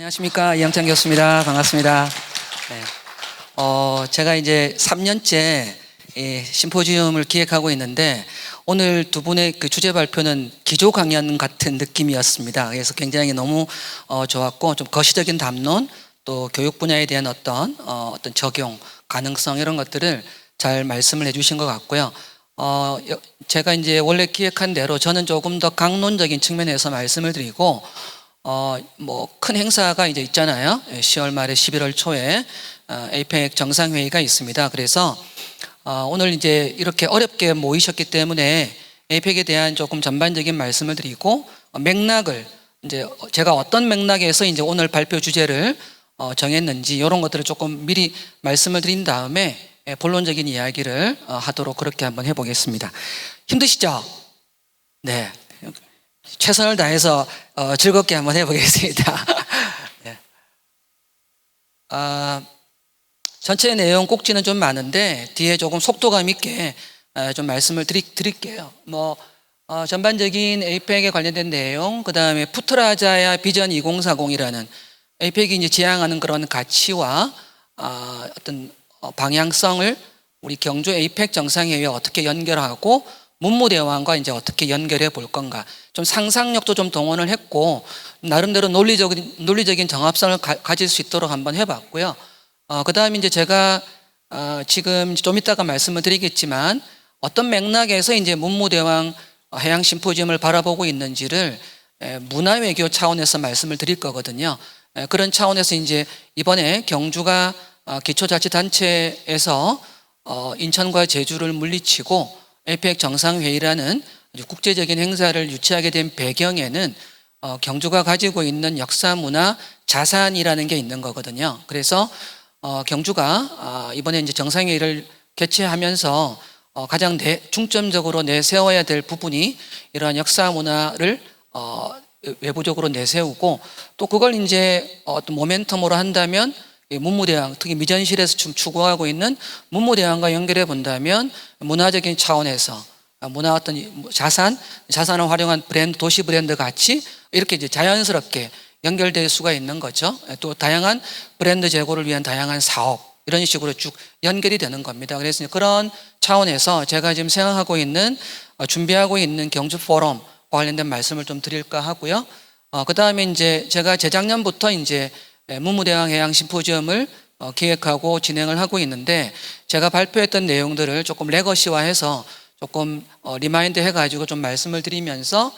안녕하십니까. 이영찬 교수입니다. 반갑습니다. 네. 제가 이제 3년째 심포지움을 기획하고 있는데 오늘 두 분의 그 주제 발표는 기조 강연 같은 느낌이었습니다. 그래서 굉장히 너무 좋았고 좀 거시적인 담론 또 교육 분야에 대한 어떤 적용 가능성 이런 것들을 잘 말씀을 해주신 것 같고요. 제가 이제 원래 기획한 대로 저는 조금 더 강론적인 측면에서 말씀을 드리고 뭐 큰 행사가 이제 있잖아요. 10월 말에 11월 초에 에이펙 정상회의가 있습니다. 그래서 오늘 이제 이렇게 어렵게 모이셨기 때문에 에이펙에 대한 조금 전반적인 말씀을 드리고 맥락을 이제 제가 어떤 맥락에서 이제 오늘 발표 주제를 정했는지 이런 것들을 조금 미리 말씀을 드린 다음에 본론적인 이야기를 하도록 그렇게 한번 해보겠습니다. 힘드시죠? 네. 최선을 다해서 즐겁게 한번 해보겠습니다. 네. 전체 내용 꼭지는 좀 많은데 뒤에 조금 속도감 있게 좀 말씀을 드릴게요. 전반적인 에이펙에 관련된 내용, 그 다음에 푸트라자야 비전 2040이라는 에이펙이 이제 지향하는 그런 가치와 어떤 방향성을 우리 경주 에이펙 정상회의와 어떻게 연결하고 문무대왕과 이제 어떻게 연결해 볼 건가. 좀 상상력도 좀 동원을 했고, 나름대로 논리적인 정합성을 가질 수 있도록 한번 해봤고요. 그 다음에 이제 제가 지금 좀 이따가 말씀을 드리겠지만, 어떤 맥락에서 이제 문무대왕 해양 심포지움을 바라보고 있는지를 문화외교 차원에서 말씀을 드릴 거거든요. 그런 차원에서 이제 이번에 경주가 기초자치단체에서 인천과 제주를 물리치고 에이펙 정상회의라는 국제적인 행사를 유치하게 된 배경에는 경주가 가지고 있는 역사, 문화, 자산이라는 게 있는 거거든요. 그래서 경주가 이번에 이제 정상회의를 개최하면서 가장 중점적으로 내세워야 될 부분이 이러한 역사, 문화를 외부적으로 내세우고 또 그걸 이제 어떤 모멘텀으로 한다면 문무대왕, 특히 미전실에서 지금 추구하고 있는 문무대왕과 연결해 본다면 문화적인 차원에서 문화 어떤 자산을 활용한 브랜드, 도시 브랜드 같이 이렇게 이제 자연스럽게 연결될 수가 있는 거죠. 또 다양한 브랜드 제고를 위한 다양한 사업 이런 식으로 쭉 연결이 되는 겁니다. 그래서 그런 차원에서 제가 지금 생각하고 있는 준비하고 있는 경주 포럼과 관련된 말씀을 좀 드릴까 하고요. 그 다음에 이제 제가 재작년부터 이제 문무대왕 해양 심포지움을 기획하고 진행을 하고 있는데 제가 발표했던 내용들을 조금 레거시화해서 조금 리마인드 해가지고 좀 말씀을 드리면서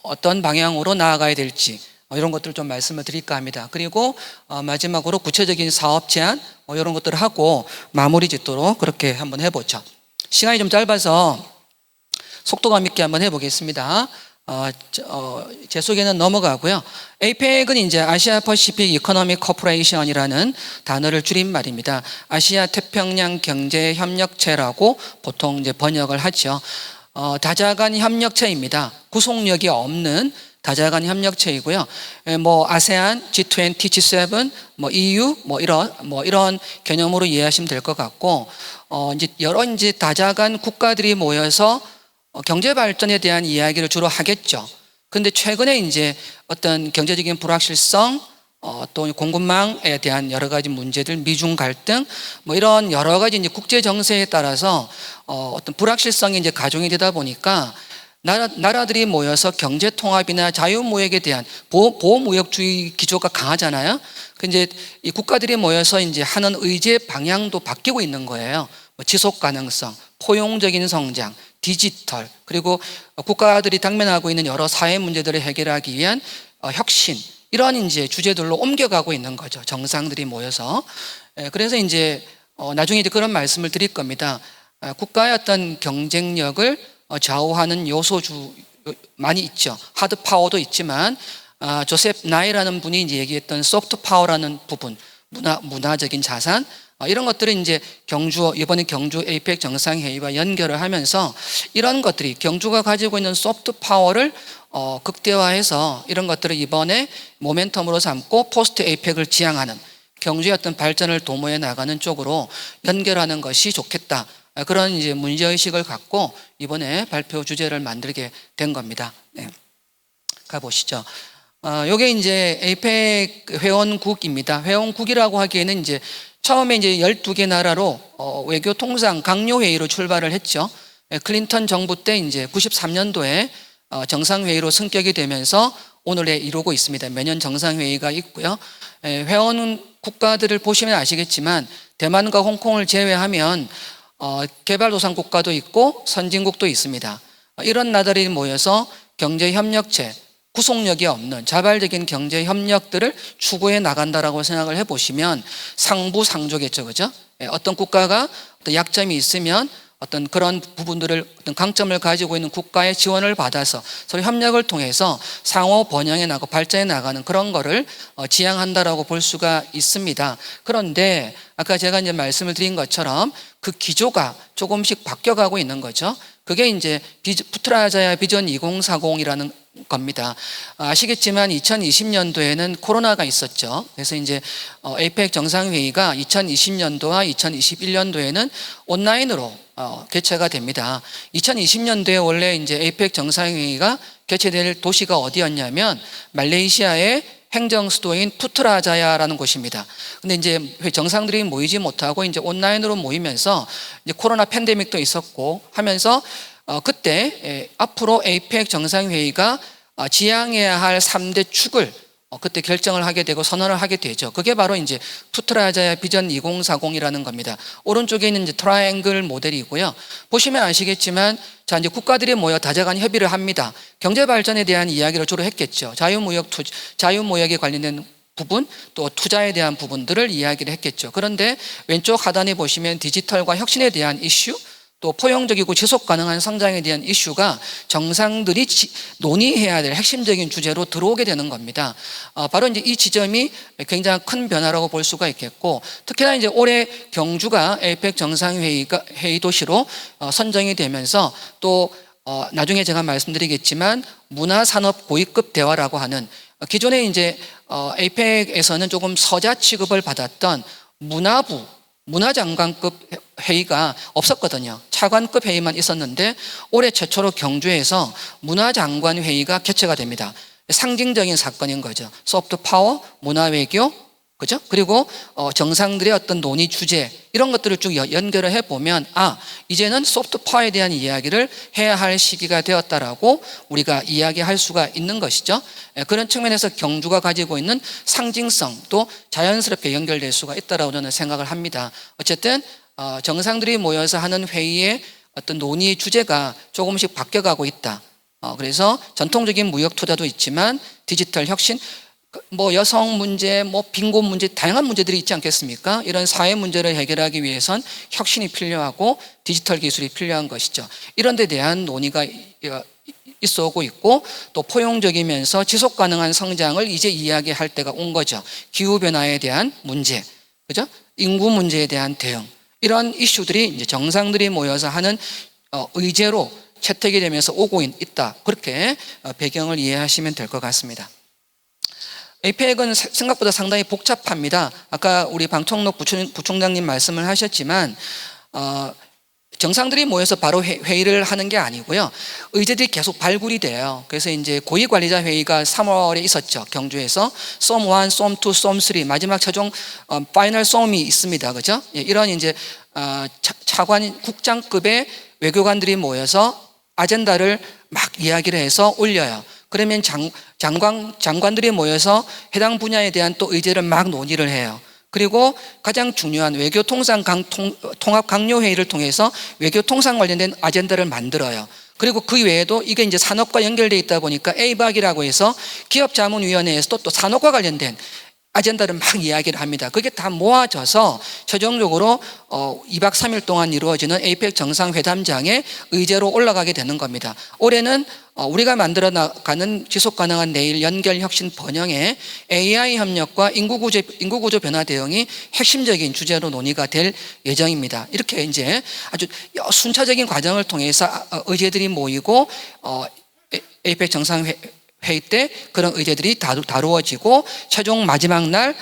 어떤 방향으로 나아가야 될지 이런 것들을 좀 말씀을 드릴까 합니다. 그리고 마지막으로 구체적인 사업 제안 이런 것들을 하고 마무리 짓도록 그렇게 한번 해보죠. 시간이 좀 짧아서 속도감 있게 한번 해보겠습니다. 제 소개는 넘어가고요. 에이펙은 이제 아시아 퍼시픽 이코노믹 코퍼레이션이라는 단어를 줄인 말입니다. 아시아 태평양 경제 협력체라고 보통 이제 번역을 하죠. 다자간 협력체입니다. 구속력이 없는 다자간 협력체이고요. 아세안, G20, G7, EU 이런 개념으로 이해하시면 될 것 같고, 이제 여러 이제 다자간 국가들이 모여서 경제 발전에 대한 이야기를 주로 하겠죠. 그런데 최근에 이제 어떤 경제적인 불확실성, 또 공급망에 대한 여러 가지 문제들, 미중 갈등, 이런 여러 가지 이제 국제 정세에 따라서 어떤 불확실성이 이제 가중이 되다 보니까 나라들이 모여서 경제 통합이나 자유무역에 대한 보호무역주의 기조가 강하잖아요. 근데 이 국가들이 모여서 이제 하는 의제 방향도 바뀌고 있는 거예요. 지속 가능성, 포용적인 성장, 디지털, 그리고 국가들이 당면하고 있는 여러 사회 문제들을 해결하기 위한 혁신, 이런 이제 주제들로 옮겨가고 있는 거죠. 정상들이 모여서. 그래서 이제 나중에 이제 그런 말씀을 드릴 겁니다. 국가의 어떤 경쟁력을 좌우하는 요소주 많이 있죠. 하드 파워도 있지만 조셉 나이라는 분이 이제 얘기했던 소프트 파워라는 부분, 문화적인 자산, 이런 것들을 이제 이번에 경주 에이펙 정상회의와 연결을 하면서 이런 것들이 경주가 가지고 있는 소프트 파워를 극대화해서 이런 것들을 이번에 모멘텀으로 삼고 포스트 에이펙을 지향하는 경주의 어떤 발전을 도모해 나가는 쪽으로 연결하는 것이 좋겠다. 그런 이제 문제의식을 갖고 이번에 발표 주제를 만들게 된 겁니다. 네. 가보시죠. 요게 이제 에이펙 회원국입니다. 회원국이라고 하기에는 이제 처음에 이제 12개 나라로 외교 통상 강요 회의로 출발을 했죠. 클린턴 정부 때 이제 93년도에 정상회의로 승격이 되면서 오늘에 이루고 있습니다. 매년 정상회의가 있고요. 회원 국가들을 보시면 아시겠지만 대만과 홍콩을 제외하면 개발도상 국가도 있고 선진국도 있습니다. 이런 나라들이 모여서 경제협력체, 구속력이 없는 자발적인 경제 협력들을 추구해 나간다라고 생각을 해보시면 상부상조겠죠, 그죠? 어떤 국가가 어떤 약점이 있으면 어떤 그런 부분들을 어떤 강점을 가지고 있는 국가의 지원을 받아서 서로 협력을 통해서 상호 번영해 나가고 발전해 나가는 그런 거를 지향한다라고 볼 수가 있습니다. 그런데 아까 제가 이제 말씀을 드린 것처럼 그 기조가 조금씩 바뀌어가고 있는 거죠. 그게 이제 푸트라자야 비전 2040이라는 겁니다. 아시겠지만 2020년도에는 코로나가 있었죠. 그래서 이제 에이펙 정상회의가 2020년도와 2021년도에는 온라인으로 개최가 됩니다. 2020년도에 원래 이제 에이펙 정상회의가 개최될 도시가 어디였냐면 말레이시아의 행정 수도인 푸트라자야라는 곳입니다. 근데 이제 정상들이 모이지 못하고 이제 온라인으로 모이면서 이제 코로나 팬데믹도 있었고 하면서 그때 앞으로 에이펙 정상회의가 지향해야 할 3대 축을 그때 결정을 하게 되고 선언을 하게 되죠. 그게 바로 이제 푸트라자야 비전 2040이라는 겁니다. 오른쪽에 있는 이제 트라이앵글 모델이고요. 보시면 아시겠지만 자 이제 국가들이 모여 다자간 협의를 합니다. 경제 발전에 대한 이야기를 주로 했겠죠. 자유무역에 관련된 부분 또 투자에 대한 부분들을 이야기를 했겠죠. 그런데 왼쪽 하단에 보시면 디지털과 혁신에 대한 이슈 또 포용적이고 지속 가능한 성장에 대한 이슈가 정상들이 논의해야 될 핵심적인 주제로 들어오게 되는 겁니다. 바로 이제 이 지점이 굉장히 큰 변화라고 볼 수가 있겠고, 특히나 이제 올해 경주가 에이펙 정상회의 도시로 선정이 되면서 또 나중에 제가 말씀드리겠지만 문화산업 고위급 대화라고 하는 기존에 이제 에이펙에서는 조금 서자 취급을 받았던 문화장관급 회의가 없었거든요. 차관급 회의만 있었는데 올해 최초로 경주에서 문화장관 회의가 개최가 됩니다. 상징적인 사건인 거죠. 소프트 파워, 문화외교, 그죠? 그리고 정상들의 어떤 논의 주제 이런 것들을 쭉 연결을 해보면 이제는 소프트 파워에 대한 이야기를 해야 할 시기가 되었다라고 우리가 이야기할 수가 있는 것이죠. 그런 측면에서 경주가 가지고 있는 상징성도 자연스럽게 연결될 수가 있다라고 저는 생각을 합니다. 어쨌든 정상들이 모여서 하는 회의의 어떤 논의 주제가 조금씩 바뀌어가고 있다. 그래서 전통적인 무역 투자도 있지만 디지털 혁신, 뭐 여성 문제, 뭐 빈곤 문제, 다양한 문제들이 있지 않겠습니까? 이런 사회 문제를 해결하기 위해선 혁신이 필요하고 디지털 기술이 필요한 것이죠. 이런 데 대한 논의가 있어 오고 있고 또 포용적이면서 지속 가능한 성장을 이제 이야기할 때가 온 거죠. 기후변화에 대한 문제, 그죠? 인구 문제에 대한 대응. 이런 이슈들이 이제 정상들이 모여서 하는 의제로 채택이 되면서 오고 있다. 그렇게 배경을 이해하시면 될 것 같습니다. 에이펙은 생각보다 상당히 복잡합니다. 아까 우리 방청록 부총장님 말씀을 하셨지만 정상들이 모여서 바로 회의를 하는 게 아니고요. 의제들이 계속 발굴이 돼요. 그래서 이제 고위관리자 회의가 3월에 있었죠. 경주에서 솜 1, 솜 2, 솜 3 마지막 최종 파이널 솜이 있습니다. 그죠? 이런 이제 차관 국장급의 외교관들이 모여서 아젠다를 막 이야기를 해서 올려요. 그러면 장관들이 모여서 해당 분야에 대한 또 의제를 막 논의를 해요. 그리고 가장 중요한 외교 통상 통합 강요 회의를 통해서 외교 통상 관련된 아젠다를 만들어요. 그리고 그 외에도 이게 이제 산업과 연결되어 있다 보니까 에이박이라고 해서 기업자문위원회에서도 또 산업과 관련된 아젠다를 막 이야기를 합니다. 그게 다 모아져서 최종적으로 2박 3일 동안 이루어지는 에이펙 정상회담장의 의제로 올라가게 되는 겁니다. 올해는 우리가 만들어 나가는 지속가능한 내일 연결 혁신 번영의 AI 협력과 인구구조 변화 대응이 핵심적인 주제로 논의가 될 예정입니다. 이렇게 이제 아주 순차적인 과정을 통해서 의제들이 모이고 에이펙 정상회의 때 그런 의제들이 다루어지고 최종 마지막 날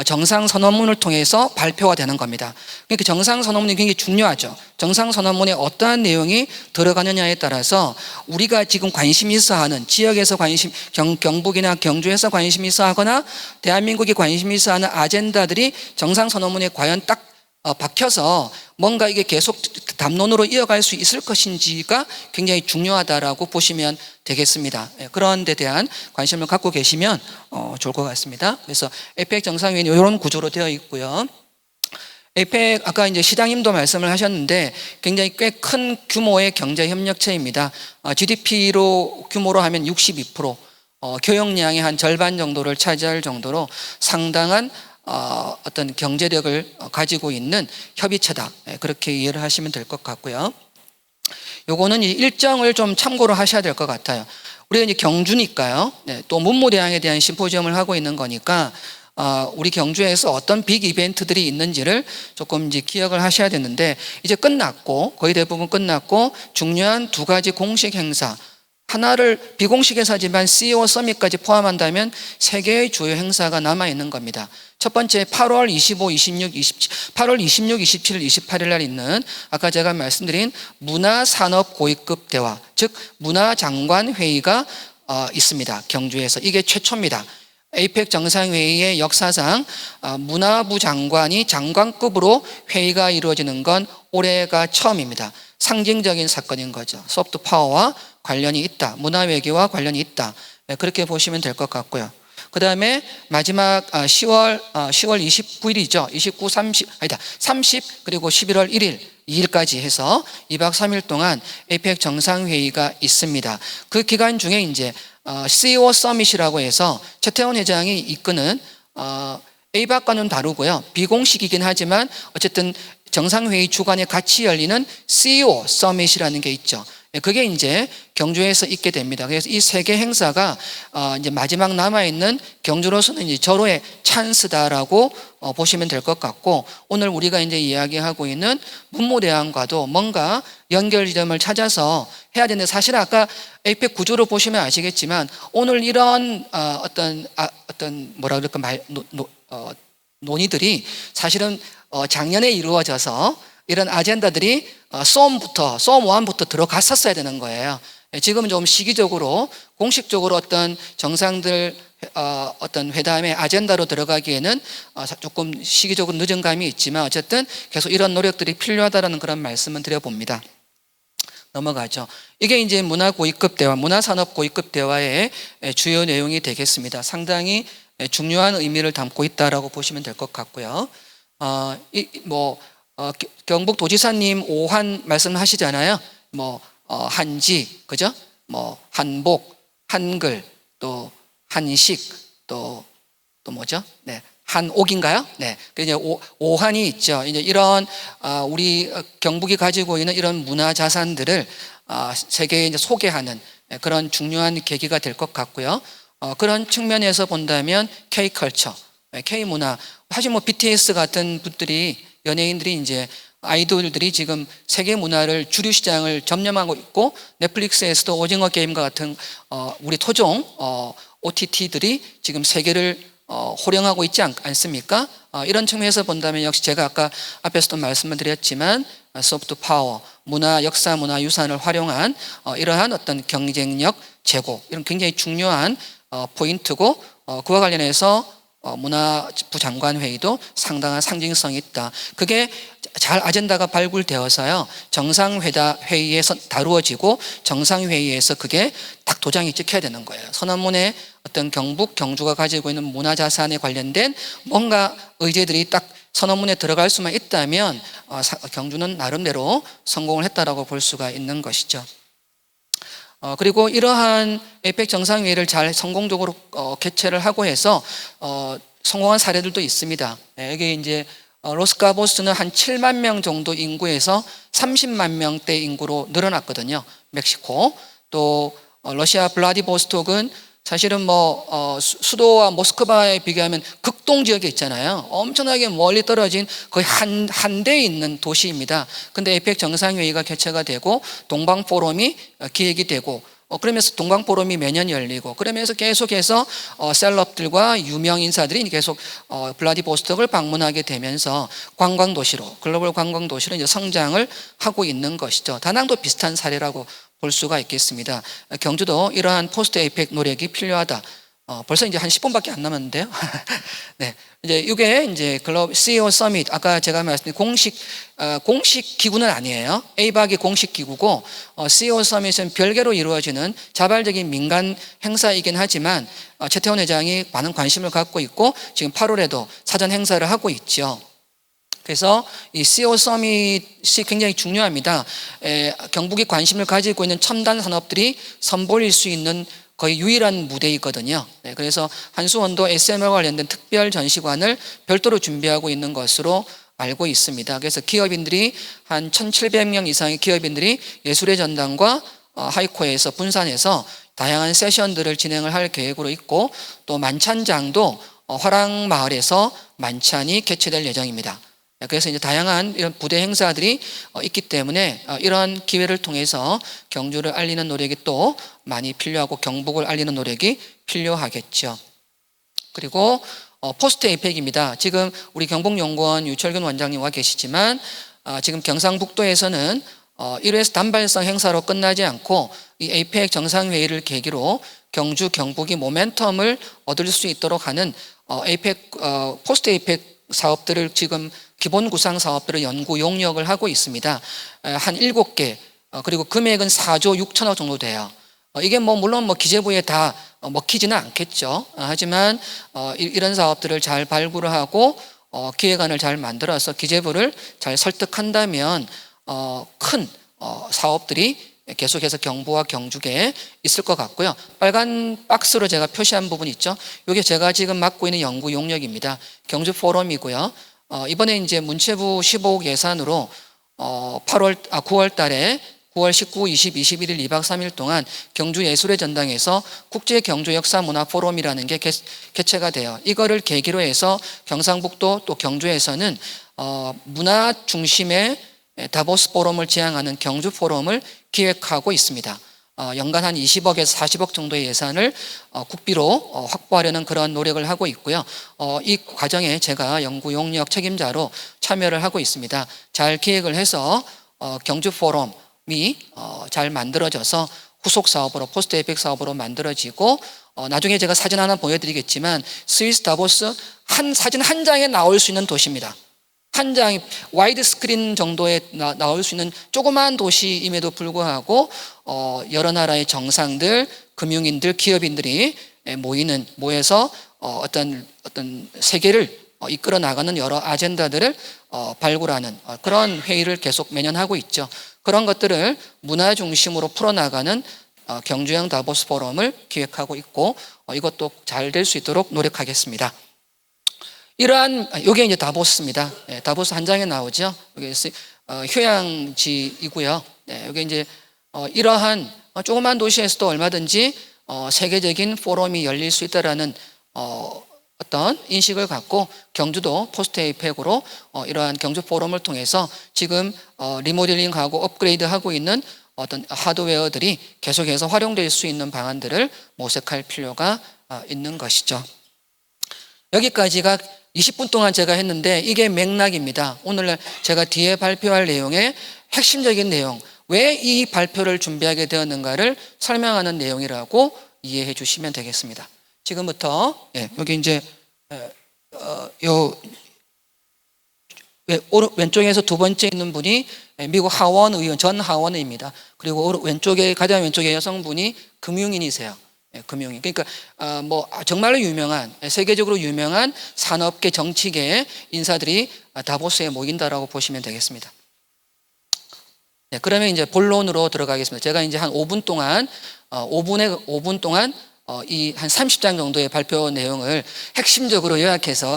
정상선언문을 통해서 발표가 되는 겁니다. 그러니까 정상선언문이 굉장히 중요하죠. 정상선언문에 어떠한 내용이 들어가느냐에 따라서 우리가 지금 관심 있어 하는 지역에서 경북이나 경주에서 관심 있어 하거나 대한민국이 관심 있어 하는 아젠다들이 정상선언문에 과연 딱 박혀서 뭔가 이게 계속 담론으로 이어갈 수 있을 것인지가 굉장히 중요하다라고 보시면 되겠습니다. 그런 데 대한 관심을 갖고 계시면 좋을 것 같습니다. 그래서 에이펙 정상회의는 이런 구조로 되어 있고요. 에이펙 아까 이제 시장님도 말씀을 하셨는데 굉장히 꽤 큰 규모의 경제 협력체입니다. GDP로 규모로 하면 62%, 교역량의 한 절반 정도를 차지할 정도로 상당한 어떤 경제력을 가지고 있는 협의체다. 그렇게 이해를 하시면 될 것 같고요. 요거는 일정을 좀 참고를 하셔야 될 것 같아요. 우리가 이제 경주니까요. 또 문무대항에 대한 심포지엄을 하고 있는 거니까 우리 경주에서 어떤 빅 이벤트들이 있는지를 조금 이제 기억을 하셔야 되는데 이제 끝났고 거의 대부분 끝났고 중요한 두 가지 공식 행사 하나를 비공식 행사지만 CEO 서밋까지 포함한다면 세 개의 주요 행사가 남아있는 겁니다. 첫 번째 8월 25, 26, 27, 8월 26, 27, 28일 날 있는 아까 제가 말씀드린 문화산업고위급 대화, 즉 문화장관회의가 있습니다. 경주에서. 이게 최초입니다. 에이펙 정상회의의 역사상 문화부 장관이 장관급으로 회의가 이루어지는 건 올해가 처음입니다. 상징적인 사건인 거죠. 소프트 파워와 관련이 있다. 문화외교와 관련이 있다. 그렇게 보시면 될 것 같고요. 그 다음에 마지막 10월 29일이죠. 29, 30, 아니다. 30 그리고 11월 1일 2일까지 해서 2박 3일 동안 에이펙 정상회의가 있습니다. 그 기간 중에 이제 CEO 서밋이라고 해서 최태원 회장이 이끄는 에이박과는 다르고요. 비공식이긴 하지만 어쨌든 정상회의 주관에 같이 열리는 CEO 서밋이라는 게 있죠. 그게 이제 경주에서 있게 됩니다. 그래서 이 세 개 행사가 이제 마지막 남아있는 경주로서는 이제 절호의 찬스다라고 보시면 될 것 같고 오늘 우리가 이제 이야기하고 있는 문무대항과도 뭔가 연결점을 찾아서 해야 되는데 사실 아까 에이펙 구조를 보시면 아시겠지만 오늘 이런 어떤 뭐라 그럴까 논의들이 사실은 작년에 이루어져서 이런 아젠다들이 솜 1부터 들어갔었어야 되는 거예요. 지금 좀 시기적으로 공식적으로 어떤 정상들 어떤 회담의 아젠다로 들어가기에는 조금 시기적으로 늦은 감이 있지만 어쨌든 계속 이런 노력들이 필요하다는 그런 말씀을 드려봅니다. 넘어가죠. 이게 이제 문화고위급 대화, 문화산업고위급 대화의 주요 내용이 되겠습니다. 상당히 중요한 의미를 담고 있다라고 보시면 될 것 같고요. 경북도지사님 오한 말씀하시잖아요. 한지, 그죠? 한복, 한글, 또 한식, 또 뭐죠? 네. 한옥인가요? 네. 이제 오한이 있죠. 이제 이런 우리 경북이 가지고 있는 이런 문화 자산들을 세계에 이제 소개하는 그런 중요한 계기가 될 것 같고요. 그런 측면에서 본다면 K컬처, K문화, 사실 BTS 같은 분들이 연예인들이 이제 아이돌들이 지금 세계 문화를 주류 시장을 점령하고 있고 넷플릭스에서도 오징어 게임과 같은 우리 토종 OTT들이 지금 세계를 호령하고 있지 않습니까? 이런 측면에서 본다면 역시 제가 아까 앞에서도 말씀을 드렸지만 소프트 파워, 문화, 역사, 문화, 유산을 활용한 이러한 어떤 경쟁력 제고 이런 굉장히 중요한 포인트고 그와 관련해서 문화부 장관 회의도 상당한 상징성이 있다. 그게 잘 아젠다가 발굴되어서요 정상회의에서 다루어지고 정상회의에서 그게 딱 도장이 찍혀야 되는 거예요. 선언문에 어떤 경주가 가지고 있는 문화자산에 관련된 뭔가 의제들이 딱 선언문에 들어갈 수만 있다면 경주는 나름대로 성공을 했다라고 볼 수가 있는 것이죠. 그리고 이러한 에이펙 정상회의를 잘 성공적으로 개최를 하고 해서 성공한 사례들도 있습니다. 여기 이제 로스카보스는 한 7만 명 정도 인구에서 30만 명대 인구로 늘어났거든요. 멕시코. 또 러시아 블라디보스톡은 사실은 수도와 모스크바에 비교하면 극동 지역에 있잖아요. 엄청나게 멀리 떨어진 거의 한대에 있는 도시입니다. 근데 에이펙 정상회의가 개최가 되고 동방 포럼이 기획이 되고 그러면서 동방포럼이 매년 열리고 그러면서 계속해서 셀럽들과 유명 인사들이 계속 블라디보스톡을 방문하게 되면서 관광도시로 글로벌 관광도시로 이제 성장을 하고 있는 것이죠. 다낭도 비슷한 사례라고 볼 수가 있겠습니다. 경주도 이러한 포스트 에이펙 노력이 필요하다. 벌써 이제 한 10분밖에 안 남았는데요. 네. 이제 이게 이제 글로벌 CEO 서밋, 아까 제가 말씀드린 공식 기구는 아니에요. 에이박이 공식 기구고, CEO 서밋은 별개로 이루어지는 자발적인 민간 행사이긴 하지만, 최태원 회장이 많은 관심을 갖고 있고, 지금 8월에도 사전 행사를 하고 있죠. 그래서 이 CEO 서밋이 굉장히 중요합니다. 경북이 관심을 가지고 있는 첨단 산업들이 선보일 수 있는 거의 유일한 무대이거든요. 네, 그래서 한수원도 SMR 관련된 특별 전시관을 별도로 준비하고 있는 것으로 알고 있습니다. 그래서 기업인들이 한 1,700명 이상의 기업인들이 예술의 전당과 하이코에서 분산해서 다양한 세션들을 진행을 할 계획으로 있고 또 만찬장도 화랑마을에서 만찬이 개최될 예정입니다. 그래서 이제 다양한 이런 부대 행사들이 있기 때문에 이런 기회를 통해서 경주를 알리는 노력이 또 많이 필요하고 경북을 알리는 노력이 필요하겠죠. 그리고 포스트 에이펙입니다. 지금 우리 경북연구원 유철균 원장님 와 계시지만 지금 경상북도에서는 1회에서 단발성 행사로 끝나지 않고 이 에이펙 정상회의를 계기로 경주, 경북이 모멘텀을 얻을 수 있도록 하는 에이펙, 포스트 에이펙 사업들을 지금 기본 구상 사업들을 연구 용역을 하고 있습니다. 한 7개, 그리고 금액은 4조 6천억 정도 돼요. 이게 물론 기재부에 다 먹히지는 않겠죠. 하지만 이런 사업들을 잘 발굴을 하고 기획안을 잘 만들어서 기재부를 잘 설득한다면 큰 사업들이 계속해서 경부와 경주에 있을 것 같고요. 빨간 박스로 제가 표시한 부분 있죠. 이게 제가 지금 맡고 있는 연구 용역입니다. 경주 포럼이고요. 이번에 이제 문체부 15억 예산으로 9월 달에 9월 19, 20, 21일 2박 3일 동안 경주 예술의 전당에서 국제 경주 역사 문화 포럼이라는 게 개최가 돼요. 이거를 계기로 해서 경상북도 또 경주에서는 문화 중심의 다보스 포럼을 지향하는 경주 포럼을 기획하고 있습니다. 연간 한 20억에서 40억 정도의 예산을 국비로 확보하려는 그런 노력을 하고 있고요. 이 과정에 제가 연구 용역 책임자로 참여를 하고 있습니다. 잘 기획을 해서 경주 포럼이 잘 만들어져서 후속 사업으로 포스트 에이펙 사업으로 만들어지고 나중에 제가 사진 하나 보여드리겠지만 스위스 다보스 사진 한 장에 나올 수 있는 도시입니다. 한 장 와이드 스크린 정도에 나올 수 있는 조그마한 도시임에도 불구하고 여러 나라의 정상들, 금융인들, 기업인들이 모여서 어떤 세계를 이끌어 나가는 여러 아젠다들을 발굴하는 그런 회의를 계속 매년 하고 있죠. 그런 것들을 문화 중심으로 풀어나가는 경주형 다보스 포럼을 기획하고 있고 이것도 잘 될 수 있도록 노력하겠습니다. 이러한 이게 이제 다보스입니다. 다보스 한 장에 나오죠. 여기 휴양지이고요. 여기 이제 이러한 조그만 도시에서도 얼마든지 세계적인 포럼이 열릴 수 있다라는 어떤 인식을 갖고 경주도 포스트 에이펙으로 이러한 경주 포럼을 통해서 지금 리모델링하고 업그레이드하고 있는 어떤 하드웨어들이 계속해서 활용될 수 있는 방안들을 모색할 필요가 있는 것이죠. 여기까지가 20분 동안 제가 했는데 이게 맥락입니다. 오늘날 제가 뒤에 발표할 내용의 핵심적인 내용, 왜 이 발표를 준비하게 되었는가를 설명하는 내용이라고 이해해 주시면 되겠습니다. 지금부터 여기 이제 왼쪽에서 두 번째 있는 분이 미국 하원 의원, 전 하원 의원입니다. 그리고 가장 왼쪽에 여성분이 금융인이세요. 금융인. 그러니까 정말로 유명한, 세계적으로 유명한 산업계, 정치계의 인사들이 다보스에 모인다라고 보시면 되겠습니다. 그러면 이제 본론으로 들어가겠습니다. 제가 이제 한 5분 동안 이 한 30장 정도의 발표 내용을 핵심적으로 요약해서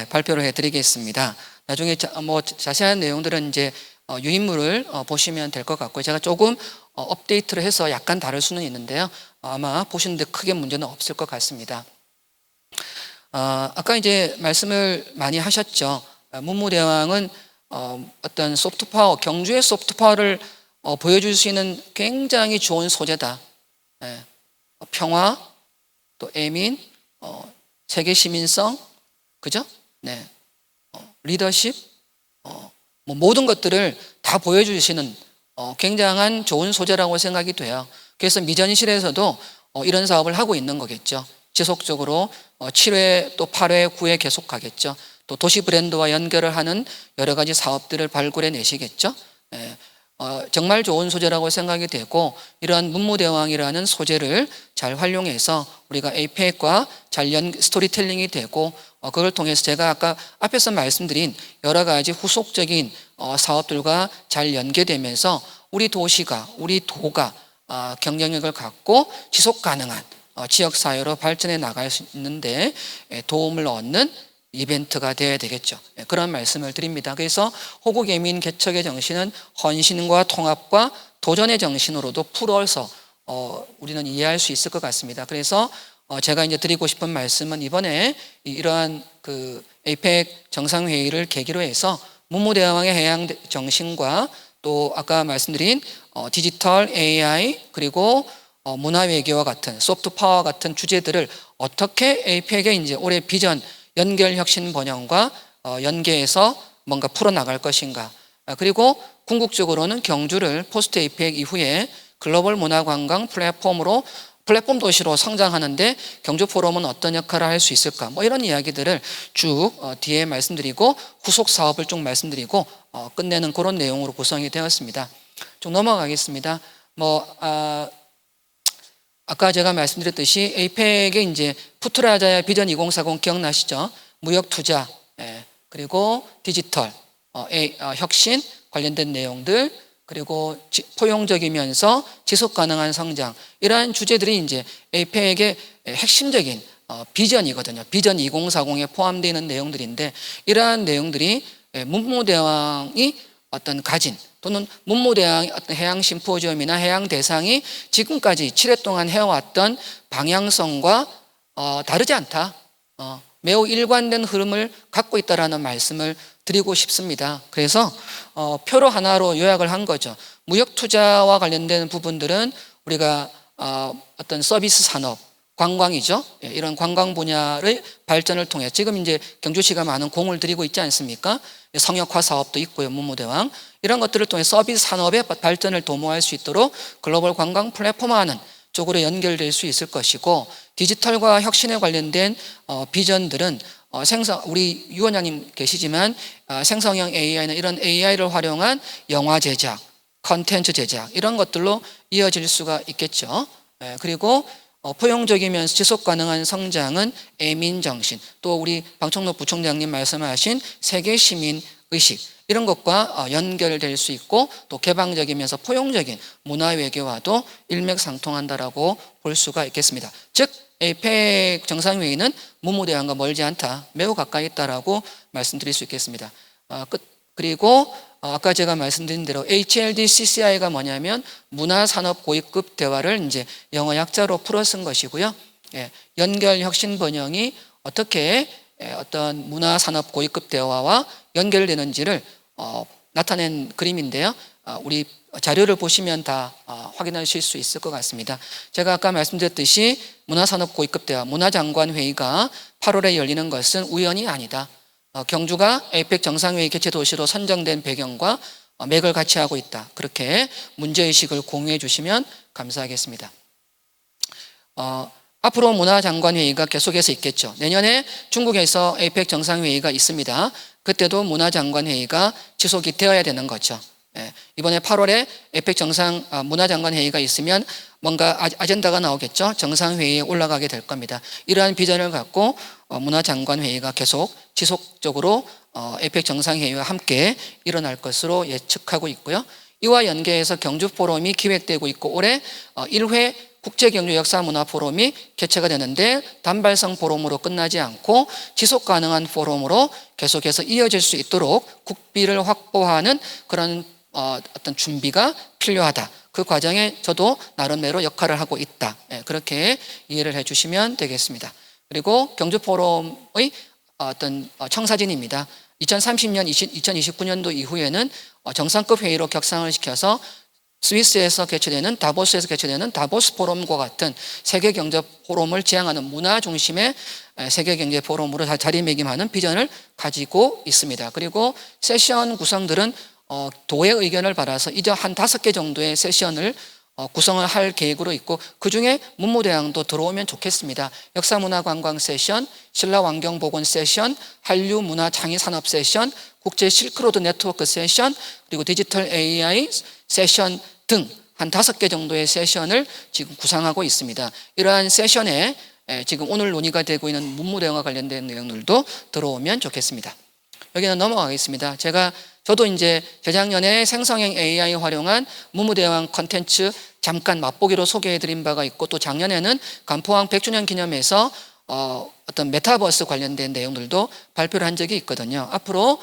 발표를 해드리겠습니다. 나중에 자세한 내용들은 이제 유인물을 보시면 될 것 같고요. 제가 조금 업데이트를 해서 약간 다를 수는 있는데요. 아마 보시는데 크게 문제는 없을 것 같습니다. 아까 이제 말씀을 많이 하셨죠. 문무대왕은 어떤 소프트 파워, 경주의 소프트 파워를 보여줄 수 있는 굉장히 좋은 소재다. 예, 평화, 또 애민, 세계 시민성, 그죠? 네, 리더십, 뭐 모든 것들을 다 보여주시는 굉장한 좋은 소재라고 생각이 돼요. 그래서 미전실에서도 이런 사업을 하고 있는 거겠죠. 지속적으로 7회 또 8회, 9회 계속 가겠죠. 또 도시 브랜드와 연결을 하는 여러 가지 사업들을 발굴해 내시겠죠. 예, 정말 좋은 소재라고 생각이 되고 이러한 문무대왕이라는 소재를 잘 활용해서 우리가 APEC과 잘 스토리텔링이 되고 그걸 통해서 제가 아까 앞에서 말씀드린 여러 가지 후속적인 사업들과 잘 연계되면서 우리 도시가 우리 도가 경쟁력을 갖고 지속 가능한 지역사회로 발전해 나갈 수 있는데 도움을 얻는 이벤트가 되어야 되겠죠. 그런 말씀을 드립니다. 그래서 호국예민 개척의 정신은 헌신과 통합과 도전의 정신으로도 풀어서 우리는 이해할 수 있을 것 같습니다. 그래서 제가 이제 드리고 싶은 말씀은 이번에 이러한 그 APEC 정상회의를 계기로 해서 문무대왕의 해양 정신과 또 아까 말씀드린 디지털 AI 그리고 문화외교와 같은 소프트 파워 같은 주제들을 어떻게 APEC의 이제 올해 비전 연결 혁신 번영과 연계해서 뭔가 풀어나갈 것인가. 그리고 궁극적으로는 경주를 포스트 APEC 이후에 글로벌 문화관광 플랫폼 도시로 성장하는데 경주 포럼은 어떤 역할을 할 수 있을까? 뭐 이런 이야기들을 쭉 뒤에 말씀드리고 후속 사업을 쭉 말씀드리고 끝내는 그런 내용으로 구성이 되었습니다. 좀 넘어가겠습니다. 아까 제가 말씀드렸듯이 APEC의 이제 푸트라자야 비전 2040 기억나시죠? 무역 투자, 그리고 디지털, 혁신 관련된 내용들, 그리고 포용적이면서 지속 가능한 성장 이러한 주제들이 이제 APEC의 핵심적인 비전이거든요. 비전 2040에 포함되어 있는 내용들인데 이러한 내용들이 문무대왕이 어떤 가진 또는 문무대왕의 어떤 해양 심포지엄이나 해양 대상이 지금까지 7회 동안 해왔던 방향성과 다르지 않다. 매우 일관된 흐름을 갖고 있다라는 말씀을 드리고 싶습니다. 그래서 표로 하나로 요약을 한 거죠. 무역 투자와 관련된 부분들은 우리가 어떤 서비스 산업, 관광이죠. 이런 관광 분야의 발전을 통해 지금 이제 경주시가 많은 공을 들이고 있지 않습니까? 성역화 사업도 있고요, 문무대왕. 이런 것들을 통해 서비스 산업의 발전을 도모할 수 있도록 글로벌 관광 플랫폼화하는 쪽으로 연결될 수 있을 것이고 디지털과 혁신에 관련된 비전들은 우리 유 원장님 계시지만 생성형 AI나 이런 AI를 활용한 영화 제작, 컨텐츠 제작 이런 것들로 이어질 수가 있겠죠. 그리고 포용적이면서 지속 가능한 성장은 애민정신 또 우리 방청록 부총장님 말씀하신 세계 시민 의식 이런 것과 연결될 수 있고 또 개방적이면서 포용적인 문화외교와도 일맥상통한다라고 볼 수가 있겠습니다. 즉 APEC 정상회의는 문무대왕과 멀지 않다, 매우 가까이 있다라고 말씀드릴 수 있겠습니다. 그리고 아까 제가 말씀드린 대로 HLDCCI가 뭐냐면 문화산업 고위급 대화를 이제 영어 약자로 풀어 쓴 것이고요. 연결 혁신 번영이 어떻게 어떤 문화산업 고위급 대화와 연결되는지를 나타낸 그림인데요. 우리 자료를 보시면 다 확인하실 수 있을 것 같습니다. 제가 아까 말씀드렸듯이 문화산업 고위급 대화, 문화장관 회의가 8월에 열리는 것은 우연이 아니다. 경주가 APEC 정상회의 개최 도시로 선정된 배경과 맥을 같이 하고 있다. 그렇게 문제의식을 공유해 주시면 감사하겠습니다. 앞으로 문화장관회의가 계속해서 있겠죠. 내년에 중국에서 APEC 정상회의가 있습니다. 그때도 문화장관회의가 지속이 되어야 되는 거죠. 이번에 8월에 APEC 문화장관회의가 있으면 뭔가 아젠다가 나오겠죠. 정상회의에 올라가게 될 겁니다. 이러한 비전을 갖고 문화장관회의가 계속 지속적으로 APEC 정상회의와 함께 일어날 것으로 예측하고 있고요. 이와 연계해서 경주포럼이 기획되고 있고 올해 1회 국제경주 역사문화 포럼이 개최가 되는데 단발성 포럼으로 끝나지 않고 지속가능한 포럼으로 계속해서 이어질 수 있도록 국비를 확보하는 그런 어떤 준비가 필요하다. 그 과정에 저도 나름대로 역할을 하고 있다. 그렇게 이해를 해주시면 되겠습니다. 그리고 경주포럼의 어떤 청사진입니다. 2030년, 2029년도 이후에는 정상급 회의로 격상을 시켜서 스위스에서 개최되는 다보스에서 개최되는 다보스 포럼과 같은 세계 경제 포럼을 지향하는 문화 중심의 세계 경제 포럼으로 자리매김하는 비전을 가지고 있습니다. 그리고 세션 구성들은 도의 의견을 받아서 이제 한 5개 정도의 세션을 구성을 할 계획으로 있고, 그중에 문무대왕도 들어오면 좋겠습니다. 역사문화관광 세션, 신라환경보건 세션, 한류문화창의산업 세션, 국제 실크로드 네트워크 세션, 그리고 디지털 AI 세션 등 한 5개 정도의 세션을 지금 구상하고 있습니다. 이러한 세션에 지금 오늘 논의가 되고 있는 문무대왕과 관련된 내용들도 들어오면 좋겠습니다. 여기는 넘어가겠습니다. 저도 이제 재작년에 생성형 AI 활용한 문무대왕 컨텐츠 잠깐 맛보기로 소개해드린 바가 있고, 또 작년에는 간포항 100주년 기념해서 어떤 메타버스 관련된 내용들도 발표를 한 적이 있거든요. 앞으로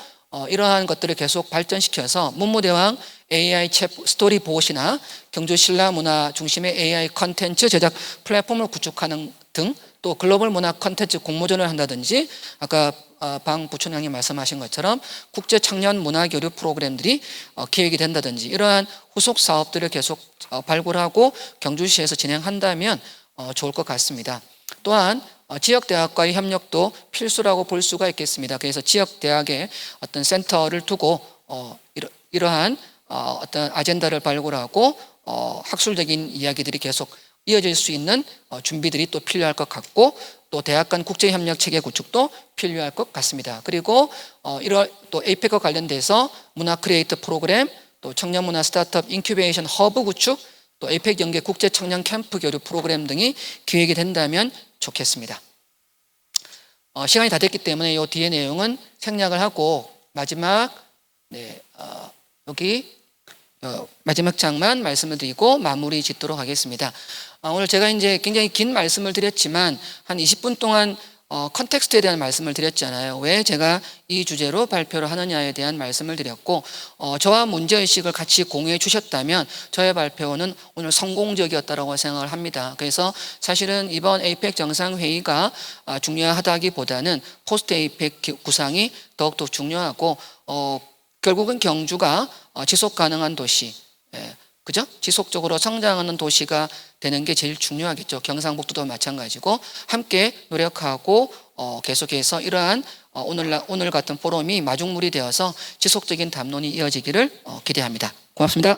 이러한 것들을 계속 발전시켜서 문무대왕 AI 챗 스토리봇이나 경주 신라문화 중심의 AI 컨텐츠 제작 플랫폼을 구축하는 등, 또 글로벌 문화 컨텐츠 공모전을 한다든지, 아까 방 부총장님 말씀하신 것처럼 국제 청년 문화 교류 프로그램들이 기획이 된다든지, 이러한 후속 사업들을 계속 발굴하고 경주시에서 진행한다면 좋을 것 같습니다. 또한 지역대학과의 협력도 필수라고 볼 수가 있겠습니다. 그래서 지역대학에 어떤 센터를 두고 이러한 어떤 아젠다를 발굴하고 학술적인 이야기들이 계속 이어질 수 있는 준비들이 또 필요할 것 같고, 또 대학 간 국제협력 체계 구축도 필요할 것 같습니다. 그리고 또 에이펙과 관련돼서 문화 크리에이터 프로그램, 또 청년문화 스타트업 인큐베이션 허브 구축, 또 에이펙 연계 국제 청년 캠프 교류 프로그램 등이 기획이 된다면 좋겠습니다. 시간이 다 됐기 때문에 이 뒤에 내용은 생략을 하고 마지막 여기 마지막 장만 말씀을 드리고 마무리 짓도록 하겠습니다. 오늘 제가 이제 굉장히 긴 말씀을 드렸지만 한 20분 동안 컨텍스트에 대한 말씀을 드렸잖아요. 왜 제가 이 주제로 발표를 하느냐에 대한 말씀을 드렸고, 저와 문제의식을 같이 공유해 주셨다면 저의 발표는 오늘 성공적이었다고 생각을 합니다. 그래서 사실은 이번 에이펙 정상회의가 중요하다기보다는 포스트 에이펙 구상이 더욱더 중요하고, 결국은 경주가 지속 가능한 도시, 그죠? 지속적으로 성장하는 도시가 되는 게 제일 중요하겠죠. 경상북도도 마찬가지고, 함께 노력하고 계속해서 이러한 오늘 같은 포럼이 마중물이 되어서 지속적인 담론이 이어지기를 기대합니다. 고맙습니다.